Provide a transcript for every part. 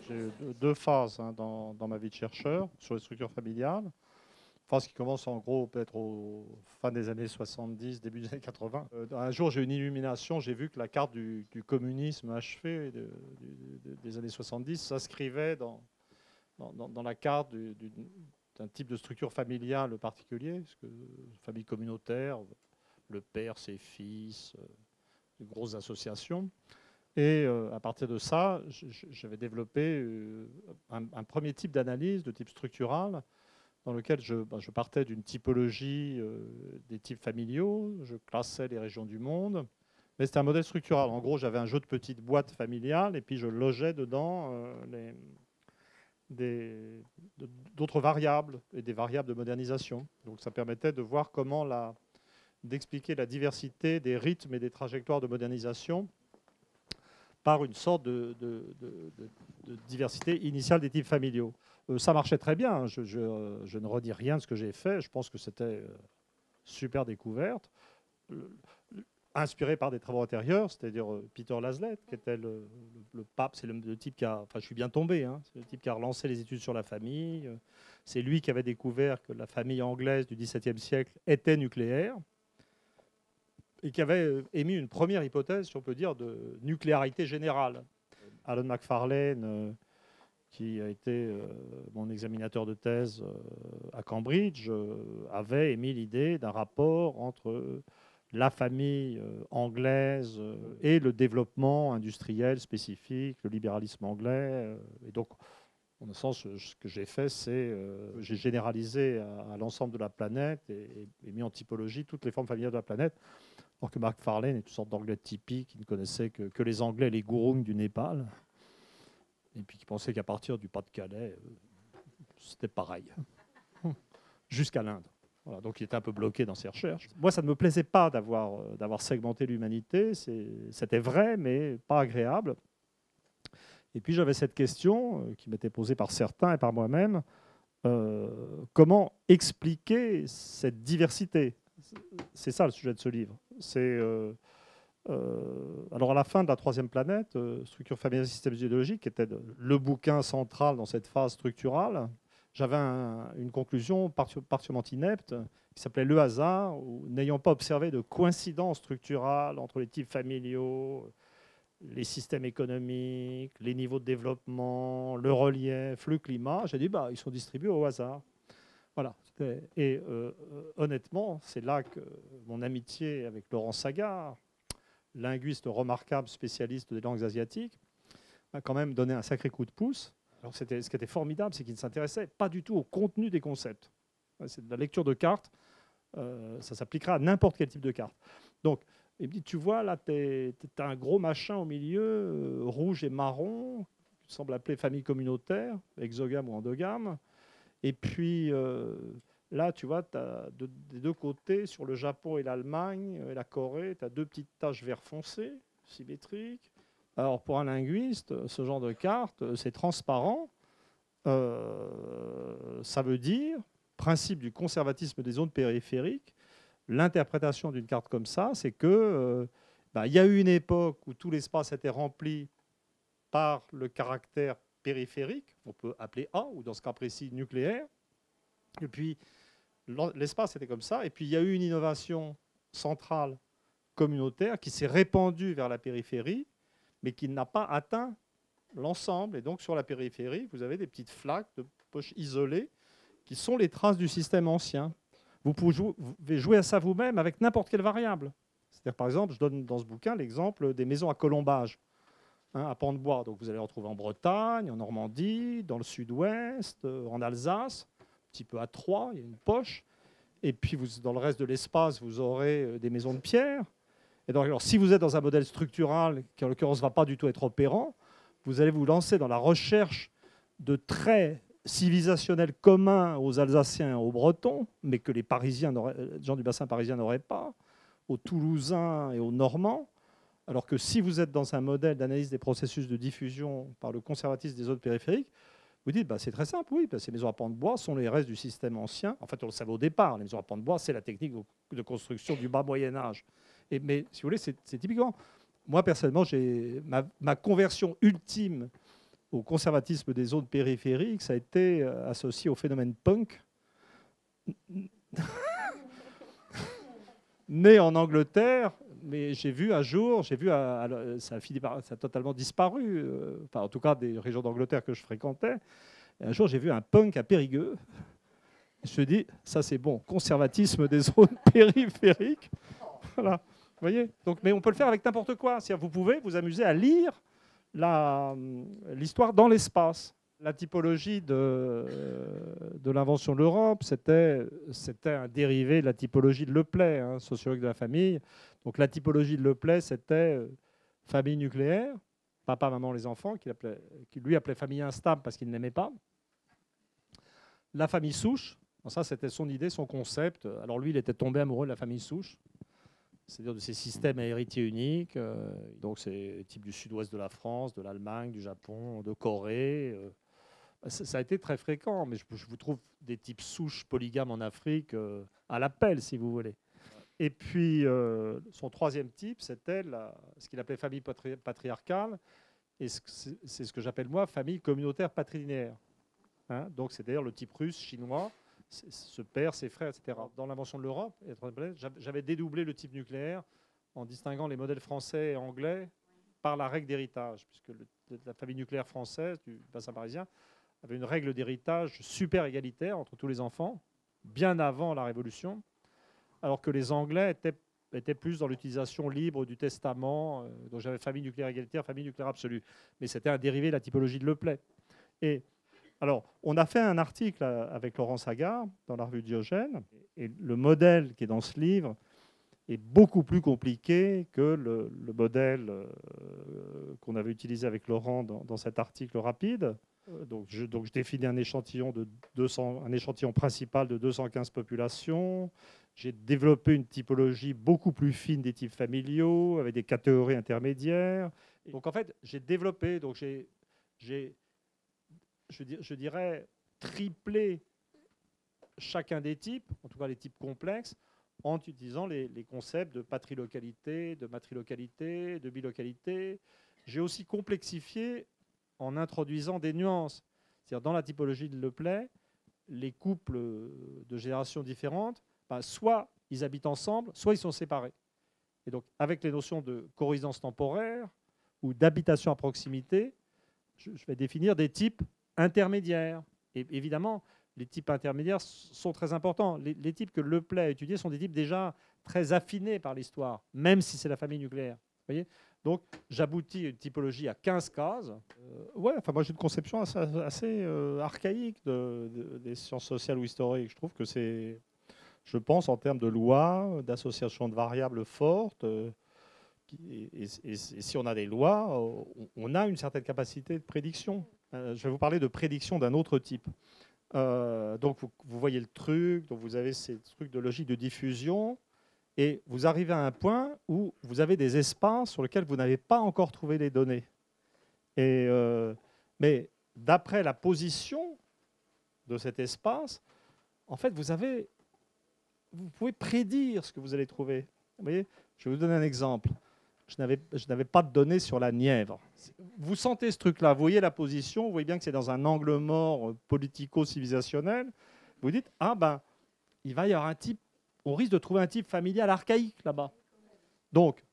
J'ai eu deux phases dans ma vie de chercheur sur les structures familiales. Phase qui commence en gros peut-être au fin des années 70, début des années 80. Un jour, j'ai eu une illumination, j'ai vu que la carte du communisme achevé des années 70 s'inscrivait dans la carte d'un type de structure familiale particulier, parce que famille communautaire, le père, ses fils, de grosses associations. Et à partir de ça, j'avais développé un premier type d'analyse de type structural dans lequel je partais d'une typologie des types familiaux, je classais les régions du monde, mais c'était un modèle structural. En gros, j'avais un jeu de petites boîtes familiales et puis je logeais dedans d'autres variables et des variables de modernisation. Donc ça permettait de voir d'expliquer la diversité des rythmes et des trajectoires de modernisation par une sorte de diversité initiale des types familiaux. Ça marchait très bien, je ne redis rien de ce que j'ai fait, je pense que c'était super découverte, inspiré par des travaux antérieurs, c'est-à-dire Peter Laslett, qui était le pape, c'est le type qui a, enfin je suis bien tombé, hein, c'est le type qui a relancé les études sur la famille, c'est lui qui avait découvert que la famille anglaise du XVIIe siècle était nucléaire, et qui avait émis une première hypothèse, si on peut dire, de nucléarité générale. Alan Macfarlane, qui a été mon examinateur de thèse à Cambridge, avait émis l'idée d'un rapport entre la famille anglaise et le développement industriel spécifique, le libéralisme anglais. Et donc, en un sens, ce que j'ai fait, c'est j'ai généralisé à l'ensemble de la planète et mis en typologie toutes les formes familiales de la planète. Alors que Macfarlane est une sorte d'anglais typique qui ne connaissait que les Anglais, les Gurung du Népal, et puis qui pensait qu'à partir du Pas-de-Calais, c'était pareil, jusqu'à l'Inde. Voilà, donc il était un peu bloqué dans ses recherches. Moi, ça ne me plaisait pas d'avoir segmenté l'humanité, c'était vrai, mais pas agréable. Et puis j'avais cette question qui m'était posée par certains et par moi-même, comment expliquer cette diversité? C'est ça le sujet de ce livre. Alors à la fin de la troisième planète, Structure familiale et systèmes idéologiques, qui était le bouquin central dans cette phase structurale, j'avais une conclusion particulièrement inepte qui s'appelait Le hasard, où n'ayant pas observé de coïncidence structurale entre les types familiaux, les systèmes économiques, les niveaux de développement, le relief, le climat, j'ai dit ils sont distribués au hasard. Voilà. Et honnêtement, c'est là que mon amitié avec Laurent Sagard, linguiste remarquable, spécialiste des langues asiatiques, m'a quand même donné un sacré coup de pouce. Alors ce qui était formidable, c'est qu'il ne s'intéressait pas du tout au contenu des concepts. C'est de la lecture de cartes, ça s'appliquera à n'importe quel type de carte. Donc, il me dit, tu vois, là, tu as un gros machin au milieu, rouge et marron, qui semble appeler famille communautaire, exogame ou endogame. Et puis, là, tu vois, tu as des deux côtés, sur le Japon et l'Allemagne et la Corée, tu as deux petites taches vert foncé, symétriques. Alors, pour un linguiste, ce genre de carte, c'est transparent. Ça veut dire, principe du conservatisme des zones périphériques, l'interprétation d'une carte comme ça, c'est que il y a eu une époque où tout l'espace était rempli par le caractère périphérique, on peut appeler A, ou dans ce cas précis nucléaire. Et puis, l'espace était comme ça. Et puis, il y a eu une innovation centrale communautaire qui s'est répandue vers la périphérie, mais qui n'a pas atteint l'ensemble. Et donc, sur la périphérie, vous avez des petites flaques de poches isolées qui sont les traces du système ancien. Vous pouvez jouer à ça vous-même avec n'importe quelle variable. C'est-à-dire, par exemple, je donne dans ce bouquin l'exemple des maisons à colombage, à pans de bois. Donc, vous allez en retrouver en Bretagne, en Normandie, dans le sud-ouest, en Alsace, un petit peu à Troyes, il y a une poche. Et puis, dans le reste de l'espace, vous aurez des maisons de pierre. Et donc, alors, si vous êtes dans un modèle structural qui, en l'occurrence, ne va pas du tout être opérant, vous allez vous lancer dans la recherche de traits civilisationnels communs aux Alsaciens et aux Bretons, mais que les gens du bassin parisien n'auraient pas, aux Toulousains et aux Normands, alors que si vous êtes dans un modèle d'analyse des processus de diffusion par le conservatisme des zones périphériques, vous dites, c'est très simple, oui, ces maisons à pans de bois sont les restes du système ancien. En fait, on le savait au départ, les maisons à pans de bois, c'est la technique de construction du bas Moyen-Âge. Mais si vous voulez, c'est typiquement. Moi, personnellement, j'ai ma conversion ultime au conservatisme des zones périphériques, ça a été associé au phénomène punk, né en Angleterre, mais j'ai vu un jour, ça a totalement disparu, enfin en tout cas des régions d'Angleterre que je fréquentais. Et un jour, j'ai vu un punk à Périgueux. Je me suis dit, ça c'est bon, conservatisme des zones périphériques. Voilà, vous voyez. Donc, mais on peut le faire avec n'importe quoi. Vous pouvez vous amuser à lire l'histoire dans l'espace. La typologie de l'invention de l'Europe, c'était un dérivé de la typologie de Leplay, hein, sociologue de la famille. Donc la typologie de Leplay, c'était famille nucléaire, papa, maman, les enfants, qu'il lui appelait famille instable parce qu'il n'aimait pas. La famille souche, ça c'était son idée, son concept. Alors lui, il était tombé amoureux de la famille souche, c'est-à-dire de ces systèmes à héritiers uniques. Donc c'est type du sud-ouest de la France, de l'Allemagne, du Japon, de Corée. Ça a été très fréquent, mais je vous trouve des types souches polygames en Afrique à l'appel, si vous voulez. Et puis, son troisième type, c'était ce qu'il appelait famille patriarcale, et c'est ce que j'appelle, moi, famille communautaire patrilinéaire. Hein, donc, c'est d'ailleurs le type russe, chinois, ce père, ses frères, etc. Dans l'invention de l'Europe, j'avais dédoublé le type nucléaire en distinguant les modèles français et anglais par la règle d'héritage, puisque la famille nucléaire française du bassin parisien avait une règle d'héritage super égalitaire entre tous les enfants, bien avant la Révolution, alors que les Anglais étaient plus dans l'utilisation libre du testament. Donc j'avais famille nucléaire égalitaire, famille nucléaire absolue. Mais c'était un dérivé de la typologie de Leplay. Et alors, on a fait un article avec Laurent Sagard dans la revue Diogène, et le modèle qui est dans ce livre est beaucoup plus compliqué que le modèle qu'on avait utilisé avec Laurent dans cet article rapide. Donc je définis un échantillon un échantillon principal de 215 populations. J'ai développé une typologie beaucoup plus fine des types familiaux, avec des catégories intermédiaires. Donc en fait, j'ai développé, je dirais, triplé chacun des types, en tout cas les types complexes, en utilisant les concepts de patrilocalité, de matrilocalité, de bilocalité. J'ai aussi complexifié en introduisant des nuances. C'est-à-dire, dans la typologie de Leplay, les couples de générations différentes, soit ils habitent ensemble, soit ils sont séparés. Et donc, avec les notions de corésidence temporaire ou d'habitation à proximité, je vais définir des types intermédiaires. Et évidemment, les types intermédiaires sont très importants. Les types que Leplay a étudiés sont des types déjà très affinés par l'histoire, même si c'est la famille nucléaire. Vous voyez ? Donc, j'aboutis à une typologie à 15 cases. Ouais, enfin, moi, j'ai une conception assez archaïque des sciences sociales ou historiques. Je trouve que c'est, je pense, en termes de lois, d'association de variables fortes. Et si on a des lois, on a une certaine capacité de prédiction. Je vais vous parler de prédiction d'un autre type. Donc, vous voyez le truc, donc vous avez ces trucs de logique de diffusion. Et vous arrivez à un point où vous avez des espaces sur lesquels vous n'avez pas encore trouvé les données. Mais d'après la position de cet espace, en fait, vous pouvez prédire ce que vous allez trouver. Vous voyez, je vais vous donner un exemple. Je n'avais pas de données sur la Nièvre. Vous sentez ce truc-là, vous voyez la position, vous voyez bien que c'est dans un angle mort politico-civilisationnel. Vous dites, ah ben, il va y avoir un type. On risque de trouver un type familial archaïque là-bas. Donc,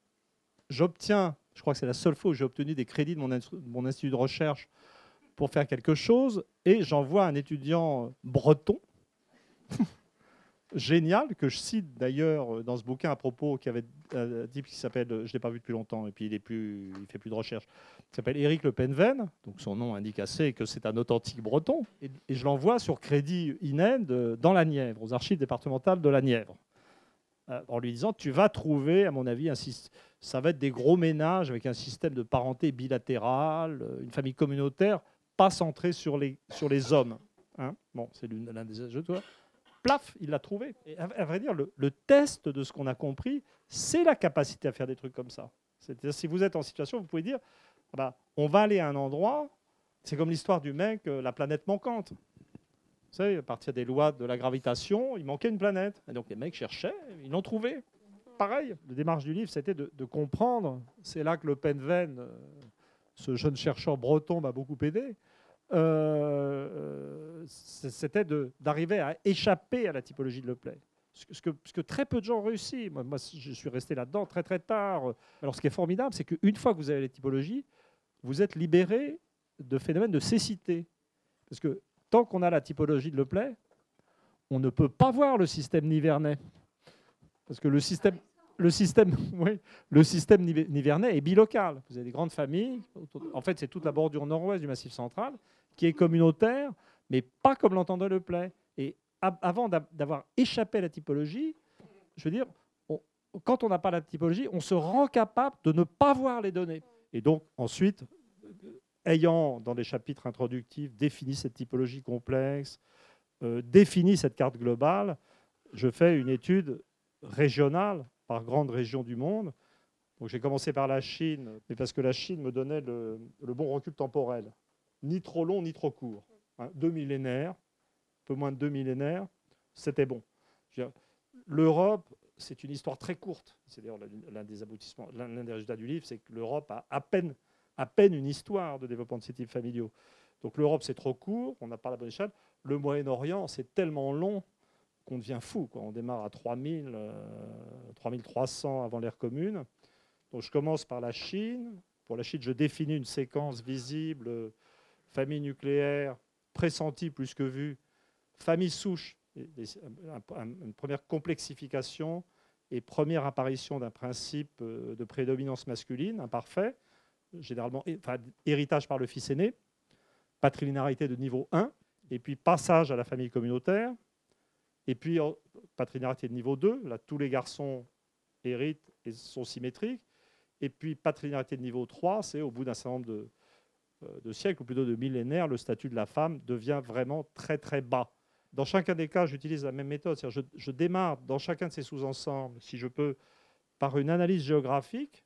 j'obtiens, je crois que c'est la seule fois où j'ai obtenu des crédits de mon institut de recherche pour faire quelque chose, et j'envoie un étudiant breton, génial, que je cite d'ailleurs dans ce bouquin à propos, qui avait un type qui s'appelle, je ne l'ai pas vu depuis longtemps, et puis il ne fait plus de recherche, qui s'appelle Éric Le Penven, donc son nom indique assez que c'est un authentique breton, et je l'envoie sur crédit INED dans la Nièvre, aux archives départementales de la Nièvre, en lui disant, tu vas trouver, à mon avis, ça va être des gros ménages avec un système de parenté bilatéral, une famille communautaire, pas centrée sur les hommes. Hein, bon, c'est l'un des jeux, toi. Plaf, il l'a trouvé. Et à vrai dire, le test de ce qu'on a compris, c'est la capacité à faire des trucs comme ça. C'est-à-dire, si vous êtes en situation, vous pouvez dire, ah bah, on va aller à un endroit, c'est comme l'histoire du mec, la planète manquante. Vous savez, à partir des lois de la gravitation, il manquait une planète. Et donc les mecs cherchaient, ils l'ont trouvée. pareil, la démarche du livre, c'était de comprendre. C'est là que Le Penven, ce jeune chercheur breton, m'a beaucoup aidé. C'était d'arriver à échapper à la typologie de Le Play. Ce que très peu de gens réussissent. Moi, je suis resté là-dedans très très tard. Alors, ce qui est formidable, c'est qu'une fois que vous avez les typologies, vous êtes libéré de phénomènes de cécité. Parce que tant qu'on a la typologie de Le Play, on ne peut pas voir le système nivernais. Parce que le système oui, le système nivernais est bilocal. Vous avez des grandes familles. En fait, c'est toute la bordure nord-ouest du Massif central qui est communautaire, mais pas comme l'entendait Le Play. Et avant d'avoir échappé à la typologie, je veux dire, quand on n'a pas la typologie, on se rend capable de ne pas voir les données. Et donc, ensuite, ayant, dans les chapitres introductifs, défini cette typologie complexe, défini cette carte globale, je fais une étude régionale par grande région du monde. Donc, j'ai commencé par la Chine, mais parce que la Chine me donnait le bon recul temporel. Ni trop long, ni trop court. 2 millénaires, un peu moins de 2 millénaires, c'était bon. L'Europe, c'est une histoire très courte. C'est d'ailleurs l'un des aboutissements, l'un des résultats du livre, c'est que l'Europe a à peine une histoire de développement de ces types familiaux. Donc l'Europe, c'est trop court, on n'a pas la bonne échelle. Le Moyen-Orient, c'est tellement long qu'on devient fou, quoi. On démarre à 3000, 3300 avant l'ère commune. Donc je commence par la Chine. Pour la Chine, je définis une séquence visible, famille nucléaire, pressentie plus que vue, famille souche, une première complexification et première apparition d'un principe de prédominance masculine, imparfait, généralement héritage par le fils aîné, patrilinéarité de niveau 1, et puis passage à la famille communautaire, et puis patrilinéarité de niveau 2, là tous les garçons héritent et sont symétriques, et puis patrilinéarité de niveau 3, c'est au bout d'un certain nombre de siècles, ou plutôt de millénaires, le statut de la femme devient vraiment très très bas. Dans chacun des cas, j'utilise la même méthode, c'est-à-dire je démarre dans chacun de ces sous-ensembles, si je peux, par une analyse géographique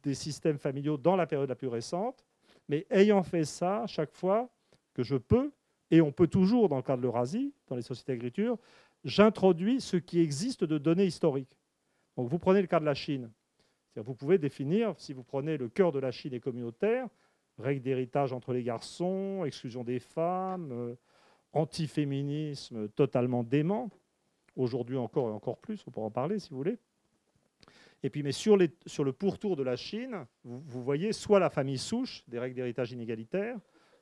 des systèmes familiaux dans la période la plus récente, mais ayant fait ça, chaque fois que je peux, et on peut toujours dans le cas de l'Eurasie, dans les sociétés d'agriculture, j'introduis ce qui existe de données historiques. Donc vous prenez le cas de la Chine. Vous pouvez définir, si vous prenez le cœur de la Chine et communautaire, règles d'héritage entre les garçons, exclusion des femmes, antiféminisme totalement dément, aujourd'hui encore et encore plus, on pourra en parler si vous voulez. Et puis, mais sur le pourtour de la Chine, vous voyez soit la famille souche, des règles d'héritage inégalitaires,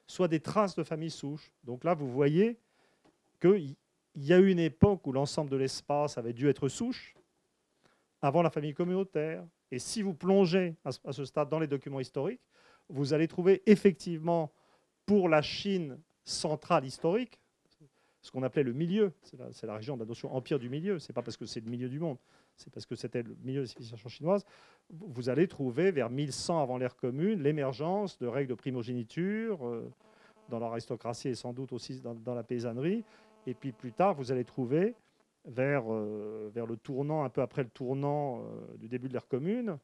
soit des traces de famille souche. Donc là, vous voyez qu'il y a eu une époque où l'ensemble de l'espace avait dû être souche, avant la famille communautaire. Et si vous plongez à ce stade dans les documents historiques, vous allez trouver effectivement, pour la Chine centrale historique, ce qu'on appelait le milieu, c'est la région de la notion empire du milieu, ce n'est pas parce que c'est le milieu du monde, c'est parce que c'était le milieu des civilisations chinoises, vous allez trouver vers 1100 avant l'ère commune l'émergence de règles de primogéniture dans l'aristocratie et sans doute aussi dans la paysannerie. Et puis plus tard, vous allez trouver vers le tournant, un peu après le tournant du début de l'ère commune,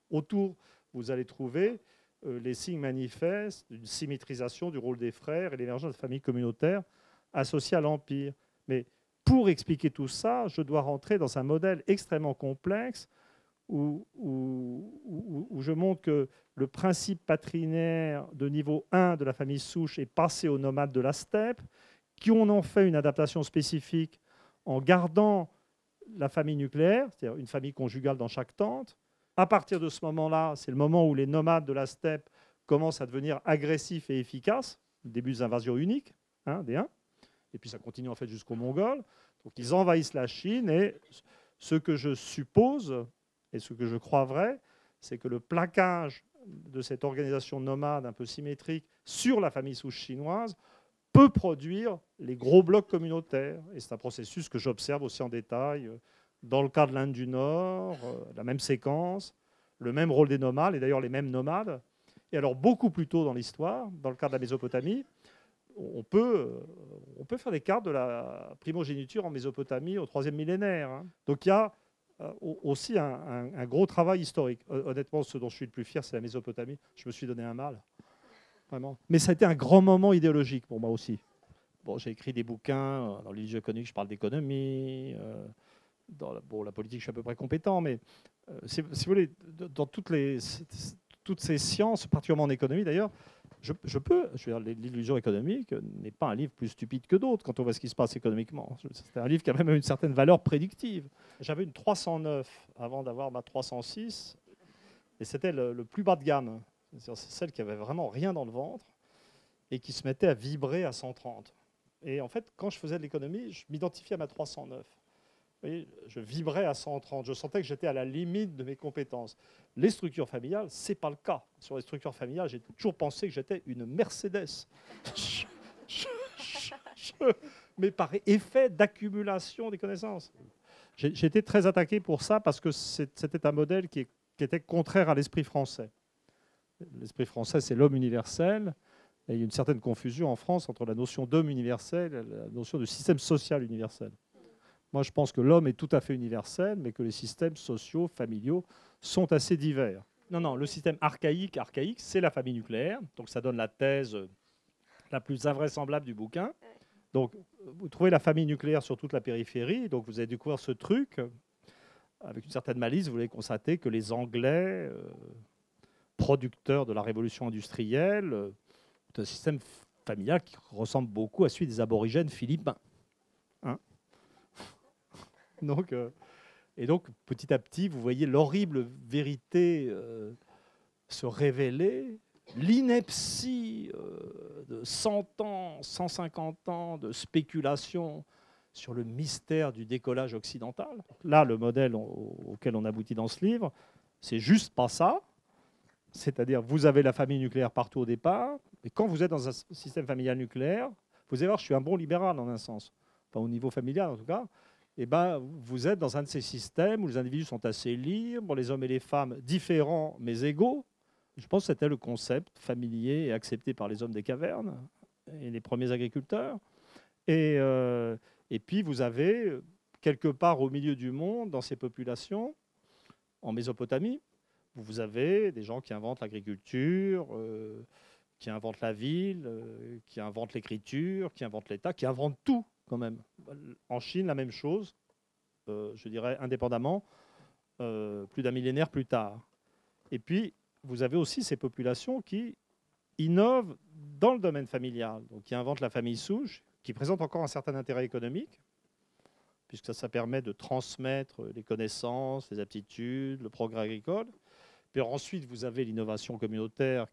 autour, vous allez trouver les signes manifestes d'une symétrisation du rôle des frères et l'émergence de familles communautaires associées à l'Empire. Mais pour expliquer tout ça, je dois rentrer dans un modèle extrêmement complexe où je montre que le principe patrinaire de niveau 1 de la famille souche est passé aux nomades de la steppe, qui en ont fait une adaptation spécifique en gardant la famille nucléaire, c'est-à-dire une famille conjugale dans chaque tente. À partir de ce moment-là, c'est le moment où les nomades de la steppe commencent à devenir agressifs et efficaces, le début des invasions uniques, des Huns, et puis ça continue en fait jusqu'aux Mongols. Donc ils envahissent la Chine, et ce que je suppose, et ce que je crois vrai, c'est que le plaquage de cette organisation nomade un peu symétrique sur la famille souche chinoise peut produire les gros blocs communautaires. Et c'est un processus que j'observe aussi en détail dans le cas de l'Inde du Nord, la même séquence, le même rôle des nomades, et d'ailleurs les mêmes nomades. Et alors beaucoup plus tôt dans l'histoire, dans le cas de la Mésopotamie, on peut faire des cartes de la primogéniture en Mésopotamie au 3e millénaire. Donc il y a aussi un gros travail historique. Honnêtement, ce dont je suis le plus fier, c'est la Mésopotamie. Je me suis donné un mal. Vraiment. Mais ça a été un grand moment idéologique pour moi aussi. Bon, j'ai écrit des bouquins dans l'île économique, je parle d'économie. Bon, la politique, je suis à peu près compétent, mais si vous voulez, dans toutes ces sciences, particulièrement en économie d'ailleurs, je veux dire, l'illusion économique n'est pas un livre plus stupide que d'autres quand on voit ce qui se passe économiquement. C'est un livre qui a même une certaine valeur prédictive. J'avais une 309 avant d'avoir ma 306, et c'était le plus bas de gamme. C'est celle qui avait vraiment rien dans le ventre et qui se mettait à vibrer à 130. Et en fait, quand je faisais de l'économie, je m'identifiais à ma 309. Vous voyez, je vibrais à 130. Je sentais que j'étais à la limite de mes compétences. Les structures familiales, ce n'est pas le cas. Sur les structures familiales, j'ai toujours pensé que j'étais une Mercedes. Mais par effet d'accumulation des connaissances. J'ai été très attaqué pour ça parce que c'était un modèle qui était contraire à l'esprit français. L'esprit français, c'est l'homme universel. Et il y a une certaine confusion en France entre la notion d'homme universel et la notion de système social universel. Moi, je pense que l'homme est tout à fait universel, mais que les systèmes sociaux, familiaux sont assez divers. Non, le système archaïque, c'est la famille nucléaire. Donc, ça donne la thèse la plus invraisemblable du bouquin. Donc, vous trouvez la famille nucléaire sur toute la périphérie. Donc, vous allez découvrir ce truc. Avec une certaine malice, vous allez constater que les Anglais, producteurs de la révolution industrielle, c'est un système familial qui ressemble beaucoup à celui des aborigènes philippins. Hein? Donc, et donc, petit à petit, vous voyez l'horrible vérité se révéler, l'ineptie de 100 ans, 150 ans de spéculation sur le mystère du décollage occidental. Là, le modèle auquel on aboutit dans ce livre, c'est juste pas ça. C'est-à-dire, vous avez la famille nucléaire partout au départ, et quand vous êtes dans un système familial nucléaire, vous allez voir, je suis un bon libéral en un sens, enfin au niveau familial en tout cas, et ben, vous êtes dans un de ces systèmes où les individus sont assez libres, les hommes et les femmes différents mais égaux. Je pense que c'était le concept familier et accepté par les hommes des cavernes et les premiers agriculteurs. Et puis vous avez quelque part au milieu du monde, dans ces populations, en Mésopotamie, vous avez des gens qui inventent l'agriculture, qui inventent la ville, qui inventent l'écriture, qui inventent l'État, qui inventent tout quand même. En Chine, la même chose, je dirais indépendamment, plus d'un millénaire plus tard. Et puis, vous avez aussi ces populations qui innovent dans le domaine familial, donc qui inventent la famille souche, qui présente encore un certain intérêt économique, puisque ça permet de transmettre les connaissances, les aptitudes, le progrès agricole. Puis ensuite, vous avez l'innovation communautaire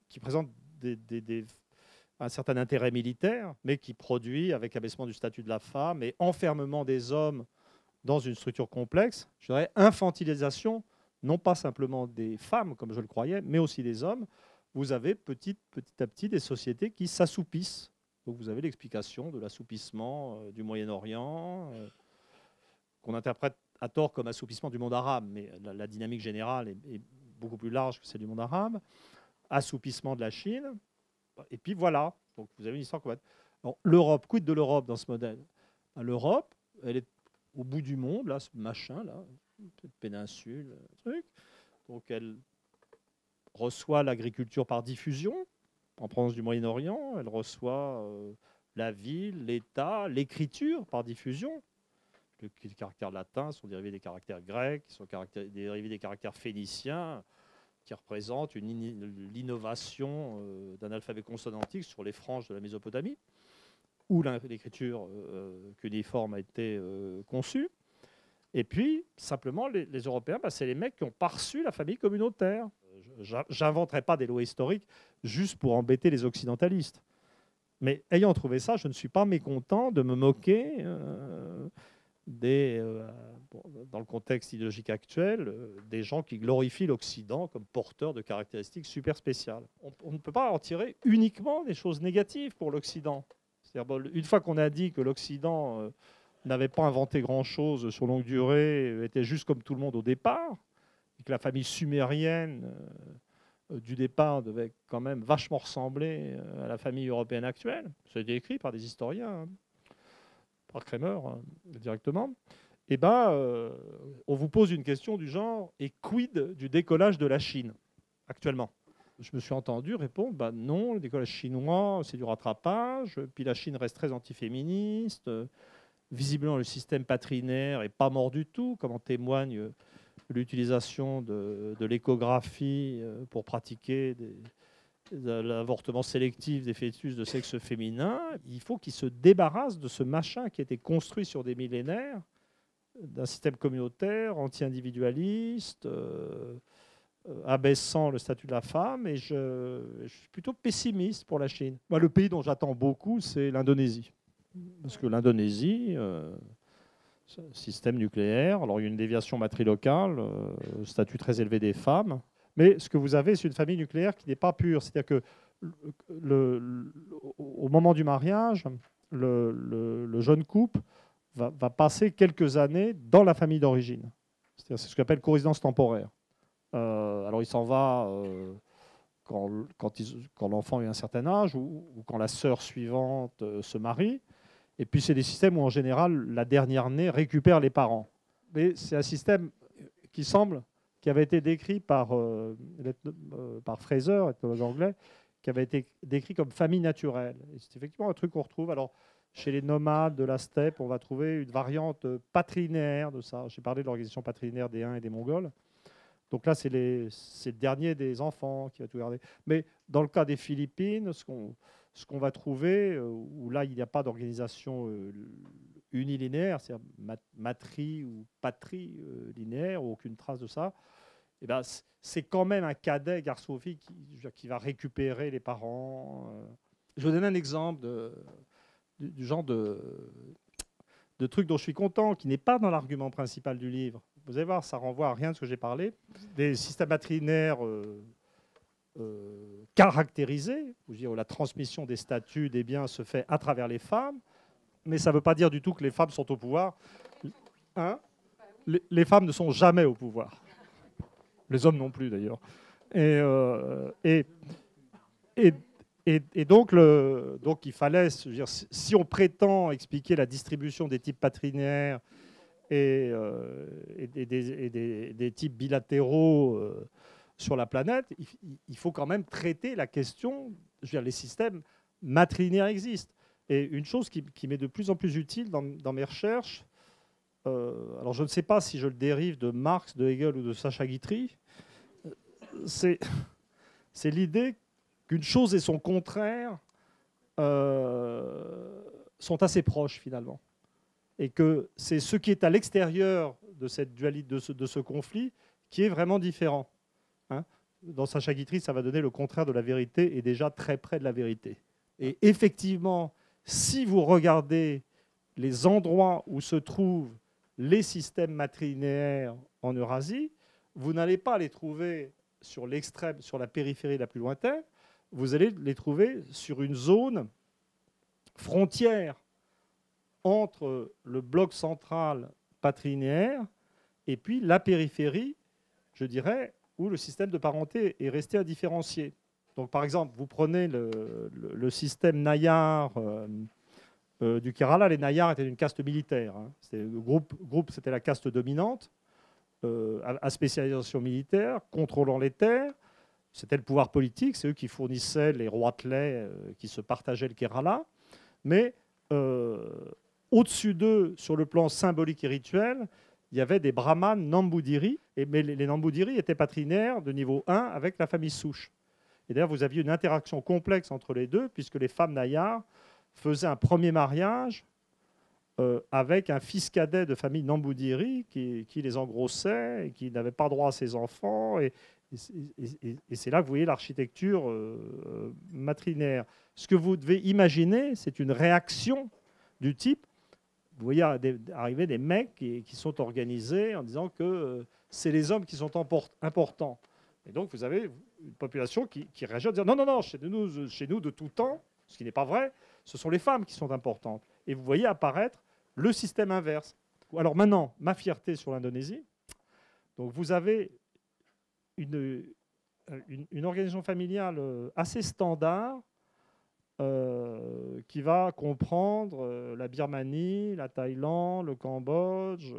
qui présente un certain intérêt militaire, mais qui produit, avec abaissement du statut de la femme et enfermement des hommes dans une structure complexe, je dirais infantilisation, non pas simplement des femmes, comme je le croyais, mais aussi des hommes. Vous avez petit à petit des sociétés qui s'assoupissent. Donc vous avez l'explication de l'assoupissement du Moyen-Orient, qu'on interprète à tort comme assoupissement du monde arabe, mais la dynamique générale est beaucoup plus large que celle du monde arabe. Assoupissement de la Chine. Et puis voilà, donc vous avez une histoire complète. L'Europe, quid de l'Europe dans ce modèle? L'Europe, elle est au bout du monde, là, ce machin, là, cette péninsule, truc. Donc elle reçoit l'agriculture par diffusion, en provenance du Moyen-Orient. Elle reçoit la ville, l'État, l'écriture par diffusion. Les caractères latins sont dérivés des caractères grecs, qui sont dérivés des caractères phéniciens, qui représentent l'innovation d'un alphabet consonantique sur les franges de la Mésopotamie, où l'écriture cuniforme a été conçue. Et puis, simplement, les Européens, c'est les mecs qui ont parçu la famille communautaire. J'inventerai pas des lois historiques juste pour embêter les occidentalistes. Mais ayant trouvé ça, je ne suis pas mécontent de me moquer dans le contexte idéologique actuel, des gens qui glorifient l'Occident comme porteur de caractéristiques super spéciales. On ne peut pas en tirer uniquement des choses négatives pour l'Occident. Une fois qu'on a dit que l'Occident n'avait pas inventé grand-chose sur longue durée, était juste comme tout le monde au départ, et que la famille sumérienne du départ devait quand même vachement ressembler à la famille européenne actuelle, ça a été écrit par des historiens, par Kramer directement, et on vous pose une question du genre, et quid du décollage de la Chine actuellement? Je me suis entendu répondre, non, le décollage chinois, c'est du rattrapage, puis la Chine reste très antiféministe, visiblement, le système patrinaire n'est pas mort du tout, comme en témoigne l'utilisation de l'échographie pour pratiquer l'avortement sélectif des fœtus de sexe féminin. Il faut qu'ils se débarrassent de ce machin qui a été construit sur des millénaires, d'un système communautaire, anti-individualiste, abaissant le statut de la femme. Et je suis plutôt pessimiste pour la Chine. Moi, le pays dont j'attends beaucoup, c'est l'Indonésie. Parce que l'Indonésie, système nucléaire, alors il y a une déviation matrilocale, statut très élevé des femmes, mais ce que vous avez, c'est une famille nucléaire qui n'est pas pure. C'est-à-dire que au moment du mariage, le jeune couple va passer quelques années dans la famille d'origine. C'est ce qu'on appelle corésidence temporaire. Alors il s'en va quand l'enfant a un certain âge ou quand la sœur suivante se marie. Et puis c'est des systèmes où en général la dernière née récupère les parents. Mais c'est un système qui avait été décrit par Fraser, ethnologue anglais, qui avait été décrit comme famille naturelle. Et c'est effectivement un truc qu'on retrouve. Alors, chez les nomades de la steppe, on va trouver une variante patrinaire de ça. J'ai parlé de l'organisation patrinaire des Huns et des Mongols. Donc là, c'est le dernier des enfants qui va tout garder. Mais dans le cas des Philippines, ce qu'on va trouver, où là, il n'y a pas d'organisation unilinéaire, c'est-à-dire matrie ou patrie linéaire, ou aucune trace de ça, eh ben, c'est quand même un cadet garçon-fille qui va récupérer les parents. Je vais donner un exemple du genre de truc dont je suis content, qui n'est pas dans l'argument principal du livre. Vous allez voir, ça renvoie à rien de ce que j'ai parlé. Des systèmes matrinaires caractérisés, où la transmission des statuts, des biens se fait à travers les femmes, mais ça ne veut pas dire du tout que les femmes sont au pouvoir. Hein? Les femmes ne sont jamais au pouvoir. Les hommes non plus, d'ailleurs. Et donc, il fallait, si on prétend expliquer la distribution des types patrinaires et des types bilatéraux sur la planète, il faut quand même traiter la question. Les systèmes matrinaires existent. Et une chose qui m'est de plus en plus utile dans mes recherches, alors je ne sais pas si je le dérive de Marx, de Hegel ou de Sacha Guitry, c'est l'idée qu'une chose et son contraire sont assez proches finalement. Et que c'est ce qui est à l'extérieur de cette dualité, de ce conflit, qui est vraiment différent. Hein, dans Sacha Guitry, ça va donner le contraire de la vérité et déjà très près de la vérité. Et effectivement, si vous regardez les endroits où se trouvent les systèmes matrilinéaires en Eurasie, vous n'allez pas les trouver sur l'extrême, sur la périphérie la plus lointaine, vous allez les trouver sur une zone frontière entre le bloc central patrilinéaire et puis la périphérie, je dirais, où le système de parenté est resté indifférencié. Donc, par exemple, vous prenez le système Nayar du Kerala. Les Nayars étaient une caste militaire. Hein. Le groupe, c'était la caste dominante, à spécialisation militaire, contrôlant les terres. C'était le pouvoir politique. C'est eux qui fournissaient les roitelets qui se partageaient le Kerala. Mais au-dessus d'eux, sur le plan symbolique et rituel, il y avait des brahmanes Nambudiri. Mais les Nambudiri étaient patrinaires de niveau 1 avec la famille souche. Et d'ailleurs, vous aviez une interaction complexe entre les deux, puisque les femmes Nayars faisaient un premier mariage avec un fils cadet de famille Nambudiri qui les engrossait et qui n'avait pas droit à ses enfants. Et c'est là que vous voyez l'architecture matrinaire. Ce que vous devez imaginer, c'est une réaction du type. Vous voyez arriver des mecs qui sont organisés en disant que c'est les hommes qui sont importants. Et donc, vous avez une population qui réagit en disant non, non, non, chez nous de tout temps, ce qui n'est pas vrai, ce sont les femmes qui sont importantes. Et vous voyez apparaître le système inverse. Alors maintenant, ma fierté sur l'Indonésie. Donc, vous avez une organisation familiale assez standard qui va comprendre la Birmanie, la Thaïlande, le Cambodge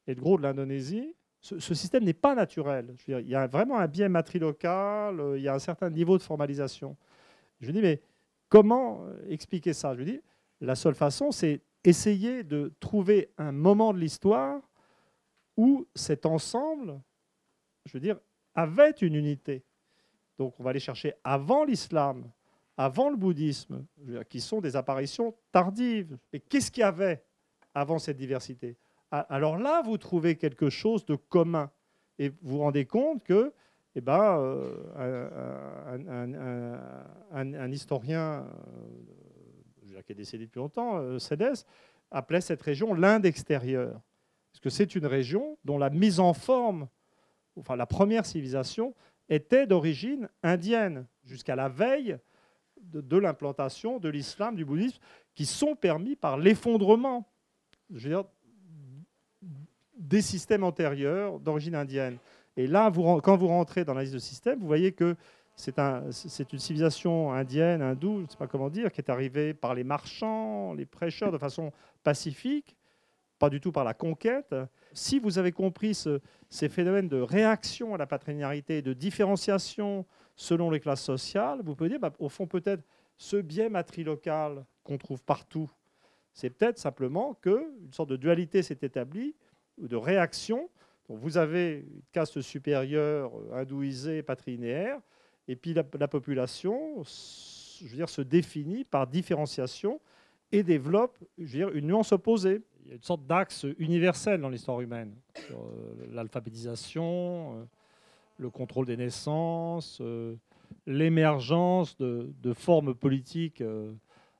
et le gros de l'Indonésie. Ce système n'est pas naturel. Je veux dire, il y a vraiment un biais matrilocal, il y a un certain niveau de formalisation. Je me dis, mais comment expliquer ça? Je me dis, la seule façon, c'est essayer de trouver un moment de l'histoire où cet ensemble, je veux dire, avait une unité. Donc on va aller chercher avant l'islam, avant le bouddhisme, qui sont des apparitions tardives. Et qu'est-ce qu'il y avait avant cette diversité? Alors là, vous trouvez quelque chose de commun. Et vous vous rendez compte que un historien qui est décédé depuis longtemps, Cédès, appelait cette région l'Inde extérieure. Parce que c'est une région dont la mise en forme, enfin la première civilisation, était d'origine indienne, jusqu'à la veille de l'implantation de l'islam, du bouddhisme, qui sont permis par l'effondrement, je veux dire, des systèmes antérieurs d'origine indienne. Et là, quand vous rentrez dans la liste de systèmes, vous voyez que c'est une civilisation indienne, hindoue, je ne sais pas comment dire, qui est arrivée par les marchands, les prêcheurs, de façon pacifique, pas du tout par la conquête. Si vous avez compris ces phénomènes de réaction à la patrilinéarité, de différenciation selon les classes sociales, vous pouvez dire, au fond, peut-être ce biais matrilocal qu'on trouve partout, c'est peut-être simplement qu'une sorte de dualité s'est établie, ou de réaction. Donc vous avez une caste supérieure, hindouisée, patrilinéaire, et puis la population, je veux dire, se définit par différenciation et développe, je veux dire, une nuance opposée. Il y a une sorte d'axe universel dans l'histoire humaine, sur l'alphabétisation, le contrôle des naissances, l'émergence de formes politiques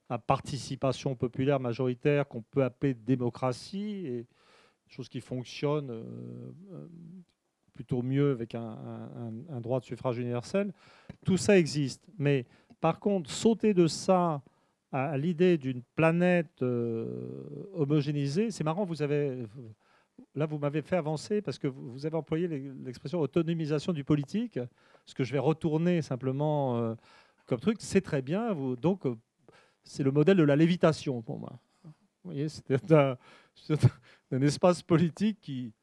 à participation populaire majoritaire qu'on peut appeler démocratie, et chose qui fonctionne plutôt mieux avec un droit de suffrage universel. Tout ça existe. Mais par contre, sauter de ça à l'idée d'une planète homogénéisée, c'est marrant, là, vous m'avez fait avancer parce que vous avez employé l'expression autonomisation du politique, ce que je vais retourner simplement comme truc. C'est très bien. Donc, c'est le modèle de la lévitation pour moi. Vous voyez, c'est un espace politique qui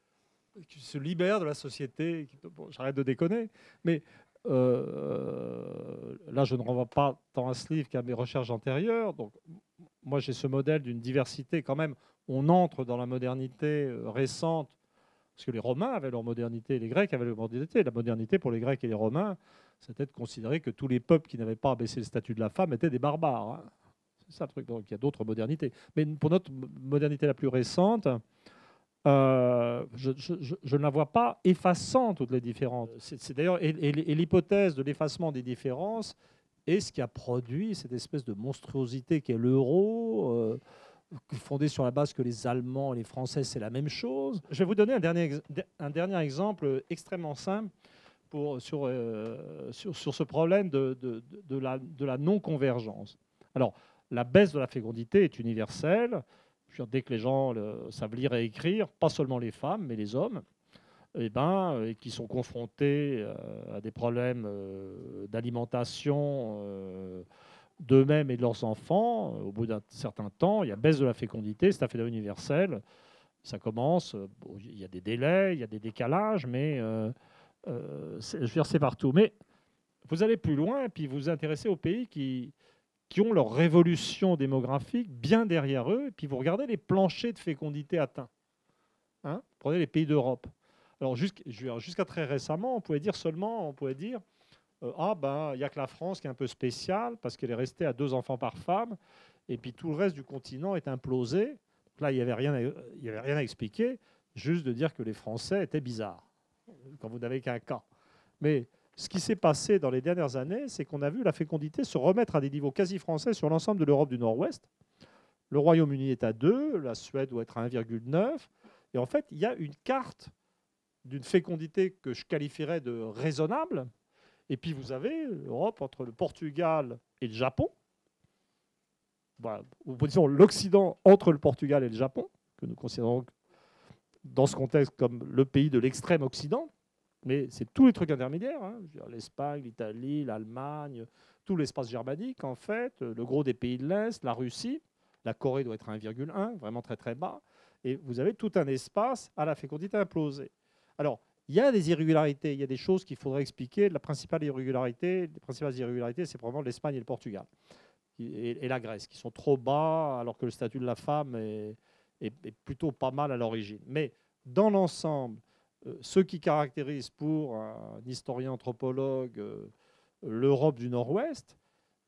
se libère de la société. Bon, j'arrête de déconner. Mais là, je ne renvoie pas tant à ce livre qu'à mes recherches antérieures. Donc, moi, j'ai ce modèle d'une diversité quand même. On entre dans la modernité récente, parce que les Romains avaient leur modernité, les Grecs avaient leur modernité. La modernité pour les Grecs et les Romains, c'était de considérer que tous les peuples qui n'avaient pas abaissé le statut de la femme étaient des barbares. Hein. C'est ça le truc. Donc, il y a d'autres modernités. Mais pour notre modernité la plus récente, je ne la vois pas effaçant toutes les différences. C'est d'ailleurs, et l'hypothèse de l'effacement des différences est ce qui a produit cette espèce de monstruosité qu'est l'euro, fondée sur la base que les Allemands et les Français, c'est la même chose. Je vais vous donner un dernier exemple extrêmement simple sur ce problème de la non-convergence. Alors, la baisse de la fécondité est universelle. Dès que les gens savent lire et écrire, pas seulement les femmes, mais les hommes, et qui sont confrontés à des problèmes d'alimentation d'eux-mêmes et de leurs enfants, au bout d'un certain temps, il y a baisse de la fécondité, c'est un phénomène universel. Ça commence, il y a des délais, il y a des décalages, mais je veux dire, c'est partout. Mais vous allez plus loin et puis vous vous intéressez aux pays qui ont leur révolution démographique bien derrière eux, et puis vous regardez les planchers de fécondité atteints. Hein, prenez les pays d'Europe. Alors jusqu'à très récemment, on pouvait dire il n'y a que la France qui est un peu spéciale parce qu'elle est restée à 2 enfants par femme, et puis tout le reste du continent est implosé. Donc là, il n'y avait rien à expliquer, juste de dire que les Français étaient bizarres, quand vous n'avez qu'un cas. Mais ce qui s'est passé dans les dernières années, c'est qu'on a vu la fécondité se remettre à des niveaux quasi français sur l'ensemble de l'Europe du Nord-Ouest. Le Royaume-Uni est à 2, la Suède doit être à 1,9. Et en fait, il y a une carte d'une fécondité que je qualifierais de raisonnable. Et puis vous avez l'Europe entre le Portugal et le Japon. Voilà. Ou disons l'Occident entre le Portugal et le Japon, que nous considérons dans ce contexte comme le pays de l'extrême Occident. Mais c'est tous les trucs intermédiaires, hein. L'Espagne, l'Italie, l'Allemagne, tout l'espace germanique, en fait, le gros des pays de l'Est, la Russie, la Corée doit être à 1,1, vraiment très très bas, et vous avez tout un espace à la fécondité implosée. Alors, il y a des irrégularités, il y a des choses qu'il faudrait expliquer. Les principales irrégularités, c'est probablement l'Espagne et le Portugal, et la Grèce, qui sont trop bas, alors que le statut de la femme est plutôt pas mal à l'origine. Mais dans l'ensemble, ce qui caractérise pour un historien anthropologue l'Europe du Nord-Ouest,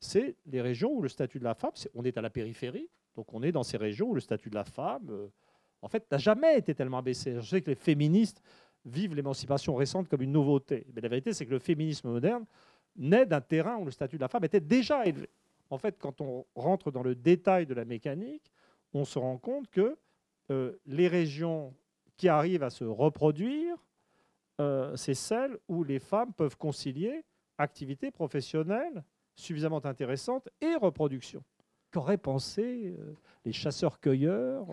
c'est les régions où le statut de la femme, on est à la périphérie, donc on est dans ces régions où le statut de la femme, en fait, n'a jamais été tellement abaissé. Je sais que les féministes vivent l'émancipation récente comme une nouveauté, mais la vérité, c'est que le féminisme moderne naît d'un terrain où le statut de la femme était déjà élevé. En fait, quand on rentre dans le détail de la mécanique, on se rend compte que les régions qui arrivent à se reproduire, c'est celles où les femmes peuvent concilier activité professionnelle suffisamment intéressante et reproduction. Qu'auraient pensé les chasseurs-cueilleurs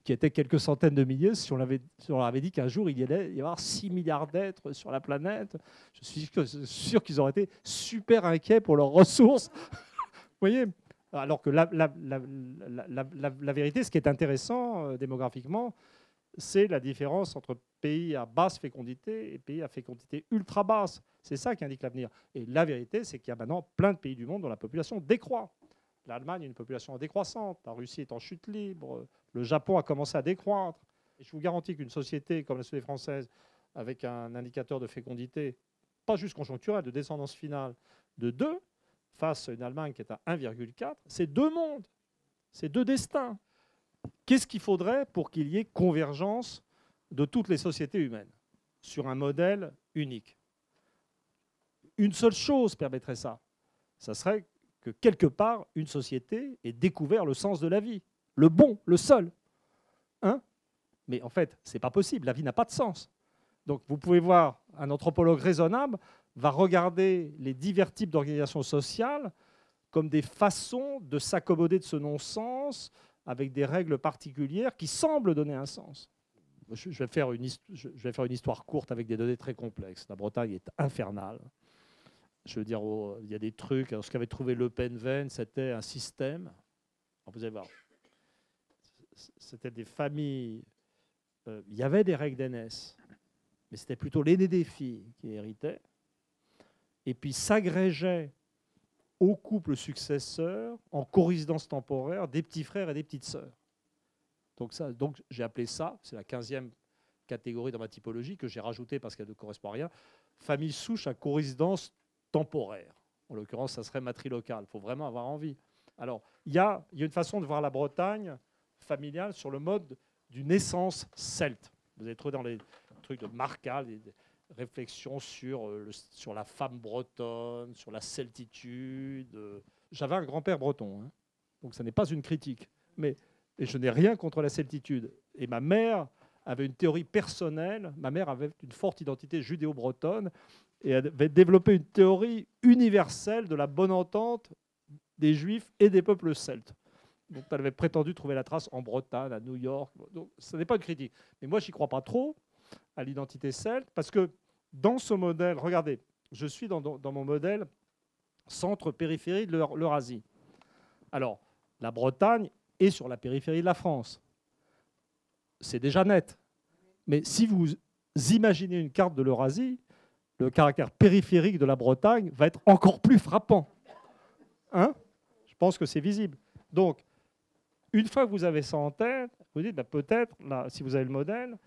qui étaient quelques centaines de milliers si on leur avait dit qu'un jour il y allait y avoir 6 milliards d'êtres sur la planète? Je suis sûr qu'ils auraient été super inquiets pour leurs ressources. Vous voyez? Alors que la vérité, ce qui est intéressant démographiquement, c'est la différence entre pays à basse fécondité et pays à fécondité ultra basse. C'est ça qui indique l'avenir. Et la vérité, c'est qu'il y a maintenant plein de pays du monde dont la population décroît. L'Allemagne a une population décroissante, la Russie est en chute libre, le Japon a commencé à décroître. Et je vous garantis qu'une société comme la société française, avec un indicateur de fécondité, pas juste conjoncturel, de descendance finale, de 2, face à une Allemagne qui est à 1,4, c'est 2 mondes, c'est 2 destins. Qu'est-ce qu'il faudrait pour qu'il y ait convergence de toutes les sociétés humaines sur un modèle unique? Une seule chose permettrait ça. Ça serait que quelque part, une société ait découvert le sens de la vie. Le bon, le seul. Hein? Mais en fait, ce n'est pas possible. La vie n'a pas de sens. Donc vous pouvez voir, un anthropologue raisonnable va regarder les divers types d'organisations sociales comme des façons de s'accommoder de ce non-sens avec des règles particulières qui semblent donner un sens. Je vais faire une histoire courte avec des données très complexes. La Bretagne est infernale. Je veux dire, il y a des trucs. Alors, ce qu'avait trouvé Le Pen, c'était un système. Alors, vous allez voir. C'était des familles. Il y avait des règles d'aînesse, mais c'était plutôt l'aîné des filles qui héritaient. Et puis s'agrégeaient aux couples successeurs en corésidence temporaire des petits frères et des petites sœurs. Donc j'ai appelé ça, c'est la 15e catégorie dans ma typologie que j'ai rajoutée parce qu'elle ne correspond à rien, famille souche à corésidence temporaire. En l'occurrence, ça serait matrilocale. Il faut vraiment avoir envie. Alors, il y a une façon de voir la Bretagne familiale sur le mode d'une essence celte. Vous avez trouvé dans les trucs de Marcal des réflexions sur la femme bretonne, sur la celtitude. J'avais un grand-père breton, hein, donc ça n'est pas une critique. Et je n'ai rien contre la celtitude. Et ma mère avait une théorie personnelle. Ma mère avait une forte identité judéo-bretonne et avait développé une théorie universelle de la bonne entente des Juifs et des peuples celtes. Donc elle avait prétendu trouver la trace en Bretagne, à New York. Donc ce n'est pas une critique. Mais moi, je n'y crois pas trop à l'identité celte parce que dans ce modèle, regardez, je suis dans mon modèle centre-périphérie de l'Eurasie. Alors, la Bretagne est sur la périphérie de la France. C'est déjà net. Mais si vous imaginez une carte de l'Eurasie, le caractère périphérique de la Bretagne va être encore plus frappant. Hein? Je pense que c'est visible. Donc, une fois que vous avez ça en tête, vous dites peut-être, si vous avez le modèle,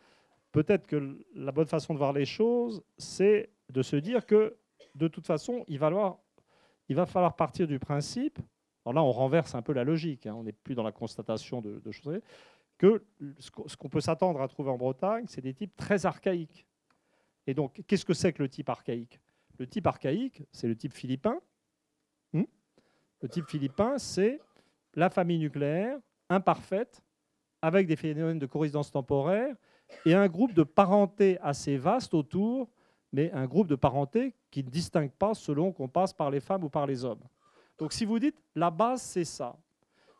peut-être que la bonne façon de voir les choses, c'est de se dire que, de toute façon, il va falloir partir du principe, alors là, on renverse un peu la logique, hein, on n'est plus dans la constatation de choses, que ce qu'on peut s'attendre à trouver en Bretagne, c'est des types très archaïques. Et donc, qu'est-ce que c'est que le type archaïque? Le type archaïque, c'est le type philippin. Le type philippin, c'est la famille nucléaire, imparfaite, avec des phénomènes de corésidence temporaire, et un groupe de parenté assez vaste autour, mais un groupe de parenté qui ne distingue pas selon qu'on passe par les femmes ou par les hommes. Donc si vous dites, la base, c'est ça.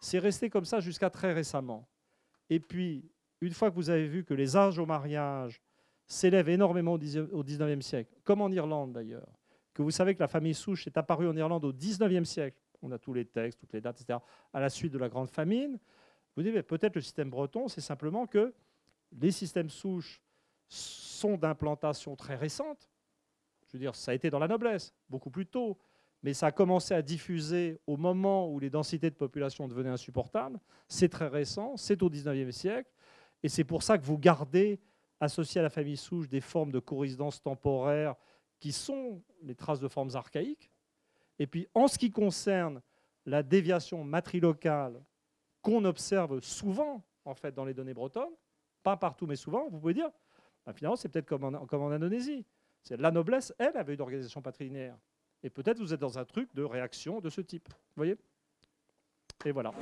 C'est resté comme ça jusqu'à très récemment. Et puis, une fois que vous avez vu que les âges au mariage s'élèvent énormément au XIXe siècle, comme en Irlande d'ailleurs, que vous savez que la famille souche est apparue en Irlande au XIXe siècle, on a tous les textes, toutes les dates, etc., à la suite de la Grande Famine, vous dites peut-être le système breton, c'est simplement que les systèmes souches sont d'implantation très récente. Je veux dire, ça a été dans la noblesse, beaucoup plus tôt. mais ça a commencé à diffuser au moment où les densités de population devenaient insupportables. C'est très récent, c'est au XIXe siècle, et c'est pour ça que vous gardez, associé à la famille souche, des formes de coïncidence temporaire qui sont les traces de formes archaïques. Et puis, en ce qui concerne la déviation matrilocale qu'on observe souvent, en fait, dans les données bretonnes, pas partout, mais souvent, vous pouvez dire, ben, finalement, c'est peut-être comme en Indonésie. La noblesse, elle, avait une organisation patrilinéaire. Et peut-être vous êtes dans un truc de réaction de ce type. Vous voyez? Et voilà.